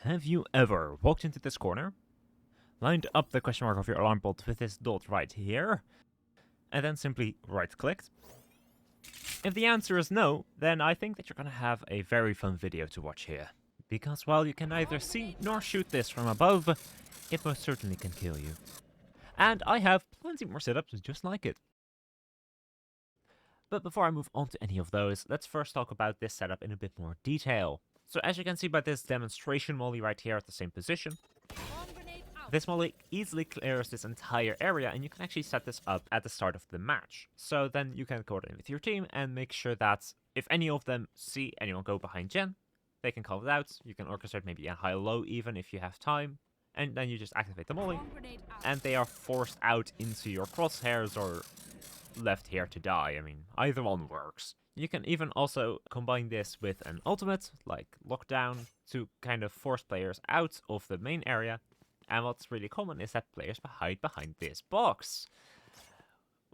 Have you ever walked into this corner, lined up the question mark of your alarm bolt with this dot right here, and then simply right-clicked? If the answer is no, then I think that you're gonna have a very fun video to watch here. Because while you can neither see nor shoot this from above, it most certainly can kill you. And I have plenty more setups just like it. But before I move on to any of those, let's first talk about this setup in a bit more detail. So as you can see by this demonstration molly right here at the same position, this molly easily clears this entire area, and you can actually set this up at the start of the match. So then you can coordinate with your team and make sure that if any of them see anyone go behind Jen, they can call it out. You can orchestrate maybe a high-low even if you have time, and then you just activate the molly, and they are forced out into your crosshairs or left here to die. I mean, either one works. You can even also combine this with an ultimate, like lockdown, to kind of force players out of the main area. And what's really common is that players hide behind this box,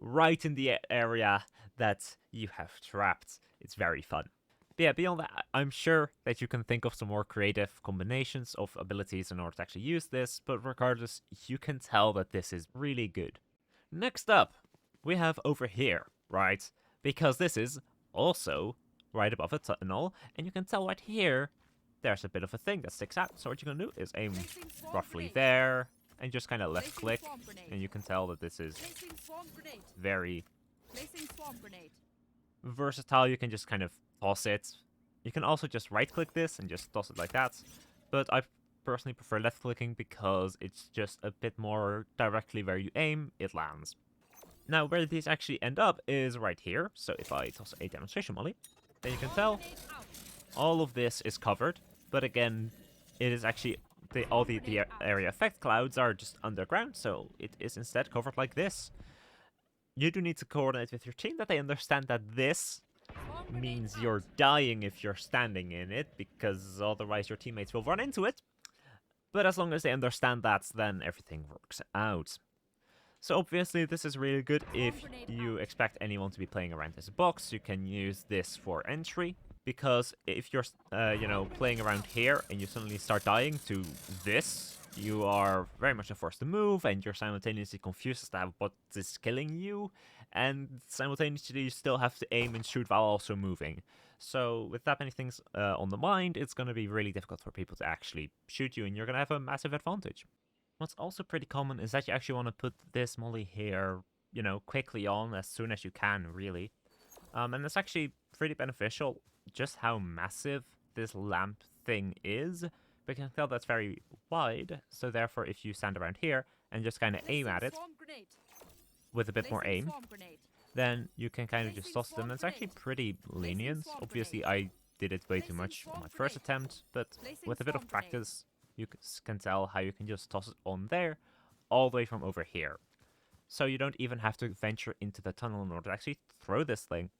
right in the area that you have trapped. It's very fun. But yeah, beyond that, I'm sure that you can think of some more creative combinations of abilities in order to actually use this, but regardless, you can tell that this is really good. Next up, we have over here, right? Because this is also right above a tunnel, and you can tell right here, there's a bit of a thing that sticks out. So what you're gonna do is aim roughly there, and just kind of left click, and you can tell that this is very versatile. You can just kind of toss it. You can also just right click this and just toss it like that, but I personally prefer left clicking because it's just a bit more directly where you aim, it lands. Now, where these actually end up is right here. So if I toss a demonstration molly, then you can tell all of this is covered. But again, it is actually all the area effect clouds are just underground, so it is instead covered like this. You do need to coordinate with your team that they understand that this means you're dying if you're standing in it, because otherwise your teammates will run into it. But as long as they understand that, then everything works out. So obviously this is really good if you expect anyone to be playing around this box. You can use this for entry, because if you're, playing around here and you suddenly start dying to this, you are very much forced to move, and you're simultaneously confused as to what is killing you, and simultaneously you still have to aim and shoot while also moving. So with that many things on the mind, it's going to be really difficult for people to actually shoot you, and you're going to have a massive advantage. What's also pretty common is that you actually want to put this molly here, quickly on as soon as you can, really. And it's actually pretty beneficial just how massive this lamp thing is. But you can tell that's very wide, so therefore if you stand around here and just kind of aim at it with a bit more aim, then you can kind of just toss them. It's actually pretty lenient. Obviously I did it way too much on my first attempt, but with a bit of practice, you can tell how you can just toss it on there, all the way from over here. So you don't even have to venture into the tunnel in order to actually throw this thing.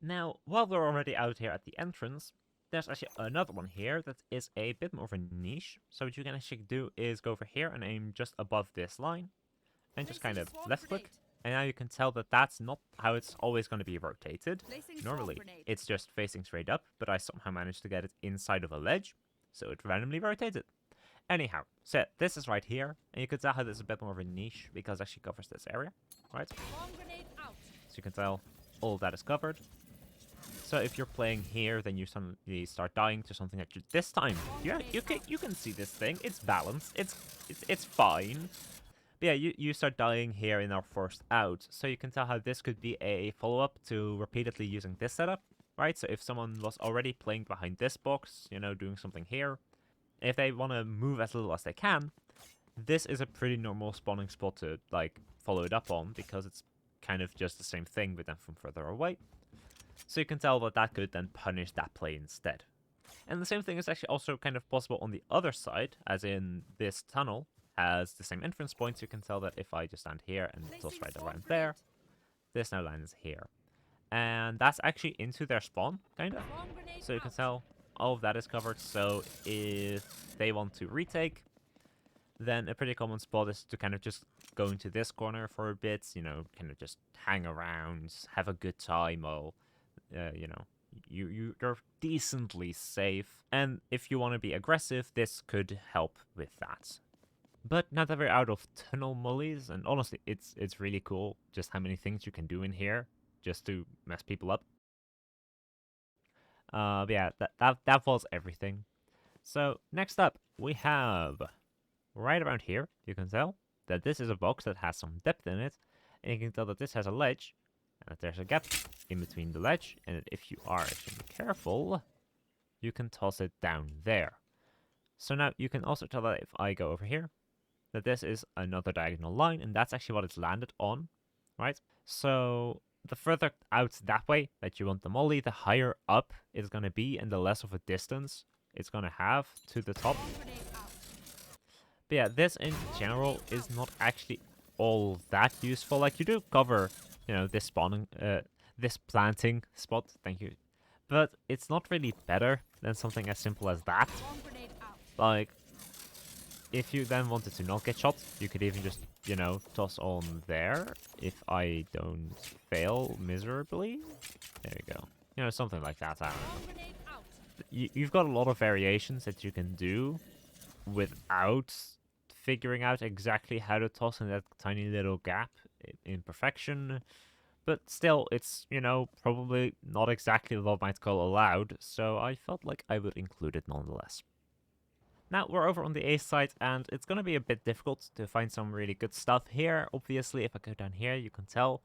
Now, while we're already out here at the entrance, there's actually another one here that is a bit more of a niche. So what you can actually do is go over here and aim just above this line, and just kind of left click. And now you can tell that that's not how it's always going to be rotated. Normally, it's just facing straight up, but I somehow managed to get it inside of a ledge, so it randomly rotated. Anyhow, so this is right here, and you can tell how this is a bit more of a niche, because it actually covers this area, right? So you can tell all of that is covered. So if you're playing here, then you suddenly start dying to something that this time, you can see this thing, it's balanced, it's fine. But yeah, you start dying here and are forced out, so you can tell how this could be a follow-up to repeatedly using this setup, right? So if someone was already playing behind this box, doing something here, if they want to move as little as they can, this is a pretty normal spawning spot to, follow it up on, because it's kind of just the same thing, but then from further away. So you can tell that that could then punish that play instead. And the same thing is actually also kind of possible on the other side, as in this tunnel has the same entrance points. You can tell that if I just stand here and toss right around there, this now lands here. And that's actually into their spawn, kind of. So you can tell all of that is covered, so if they want to retake, then a pretty common spot is to kind of just go into this corner for a bit, kind of just hang around, have a good time, or, you're decently safe. And if you want to be aggressive, this could help with that. But now that we're out of tunnel mullies, and honestly, it's really cool just how many things you can do in here just to mess people up. But yeah, that was everything. So next up, we have right around here. You can tell that this is a box that has some depth in it, and you can tell that this has a ledge, and that there's a gap in between the ledge, and that if you are extremely careful, you can toss it down there. So now you can also tell that if I go over here, that this is another diagonal line, and that's actually what it's landed on, right? So the further out that way that you want the molly, the higher up it's going to be, and the less of a distance it's going to have to the top. But yeah, this in general is not actually all that useful. Like, you do cover, you know, this spawning, this planting spot, thank you. But it's not really better than something as simple as that. Like, if you then wanted to not get shot, you could even just, you know, toss on there. If I don't fail miserably. There you go. You know, something like that, I don't know. You've got a lot of variations that you can do without figuring out exactly how to toss in that tiny little gap in perfection. But still, it's, you know, probably not exactly what might call allowed, so I felt like I would include it nonetheless. Now, we're over on the A side, and it's going to be a bit difficult to find some really good stuff here. Obviously, if I go down here, you can tell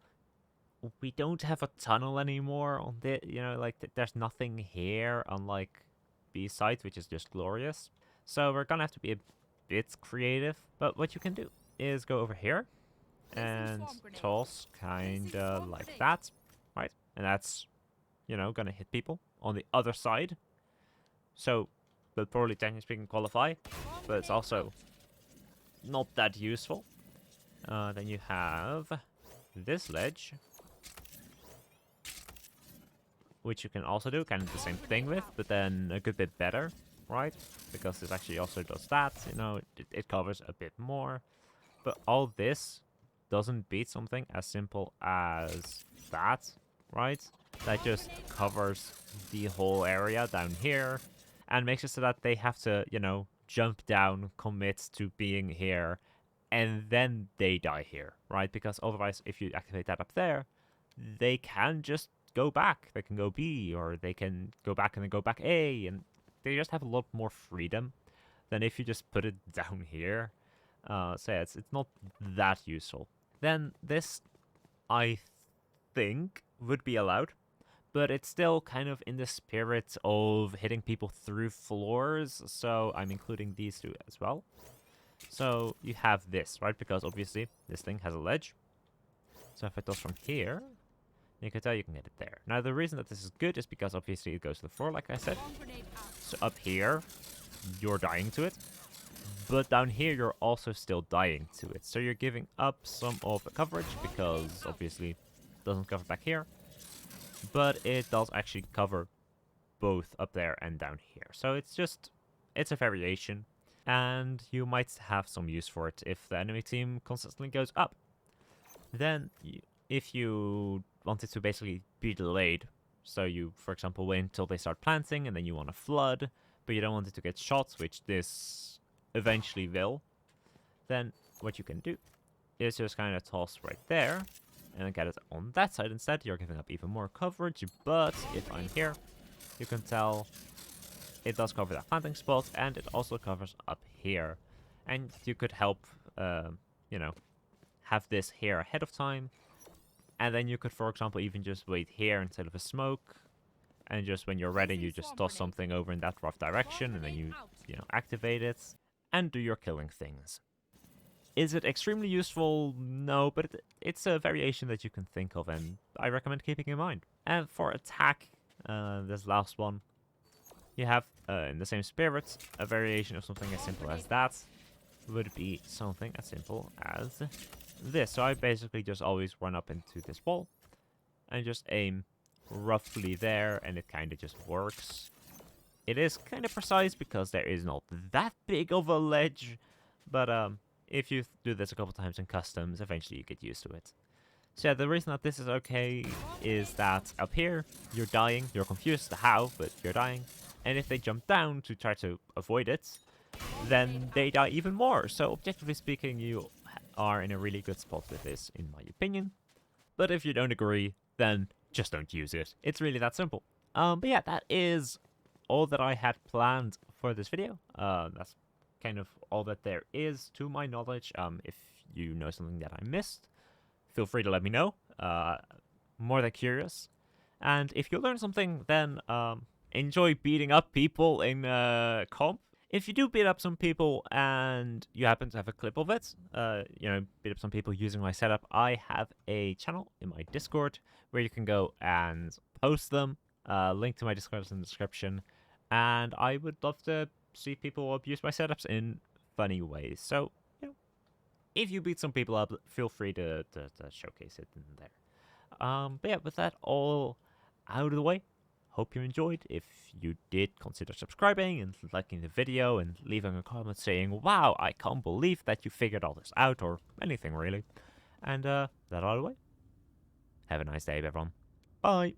we don't have a tunnel anymore on the, you know, like, there's nothing here, unlike B side, which is just glorious. So we're going to have to be a bit creative, but what you can do is go over here and toss kinda like that, right? And that's, you know, gonna hit people on the other side. So will probably technically speaking qualify, but it's also not that useful. Then you have this ledge, which you can also do kind of the same thing with, but then a good bit better, right? Because this actually also does that, you know, it covers a bit more. But all this doesn't beat something as simple as that, right? That just covers the whole area down here and makes it so that they have to, you know, jump down, commit to being here, and then they die here, right? Because otherwise, if you activate that up there, they can just go back. They can go B, or they can go back and then go back A, and they just have a lot more freedom than if you just put it down here. So yeah, it's not that useful. Then this, I think, would be allowed, but it's still kind of in the spirit of hitting people through floors, so I'm including these two as well. So you have this, right? Because obviously this thing has a ledge. So if I toss from here, you can tell you can get it there. Now the reason that this is good is because obviously it goes to the floor, like I said. So up here, you're dying to it. But down here, you're also still dying to it. So you're giving up some of the coverage, because obviously it doesn't cover back here. But it does actually cover both up there and down here. So it's a variation. And you might have some use for it if the enemy team consistently goes up. Then, if you wanted to basically be delayed, so you, for example, wait until they start planting and then you want to flood, but you don't want it to get shot, which this eventually will, then what you can do is just kind of toss right there and then get it on that side instead. You're giving up even more coverage, but if I'm here, you can tell it does cover that planting spot, and it also covers up here. And you could help, you know, have this here ahead of time, and then you could, for example, even just wait here instead of a smoke, and just when you're ready, you just toss something over in that rough direction, and then you know, activate it and do your killing things. Is it extremely useful? No, but it's a variation that you can think of, and I recommend keeping in mind. And for attack, this last one, you have, in the same spirit, a variation of something as simple as that would be something as simple as this. So I basically just always run up into this wall and just aim roughly there, and it kind of just works. It is kind of precise because there is not that big of a ledge, but if you do this a couple times in customs, eventually you get used to it. So yeah, the reason that this is okay is that up here, you're dying, you're confused as to how, but you're dying. And if they jump down to try to avoid it, then they die even more. So objectively speaking, you are in a really good spot with this, in my opinion. But if you don't agree, then just don't use it. It's really that simple. But yeah, that is all that I had planned for this video. That's kind of all that there is to my knowledge. If you know something that I missed, feel free to let me know. More than curious. And if you learn something, then enjoy beating up people in comp. If you do beat up some people and you happen to have a clip of it, beat up some people using my setup, I have a channel in my Discord where you can go and post them. Link to my Discord is in the description. And I would love to see people abuse my setups in funny ways. So, if you beat some people up, feel free to showcase it in there. But yeah, with that all out of the way, hope you enjoyed. If you did, consider subscribing and liking the video and leaving a comment saying, wow, I can't believe that you figured all this out, or anything really. And that all the way. Have a nice day, everyone. Bye.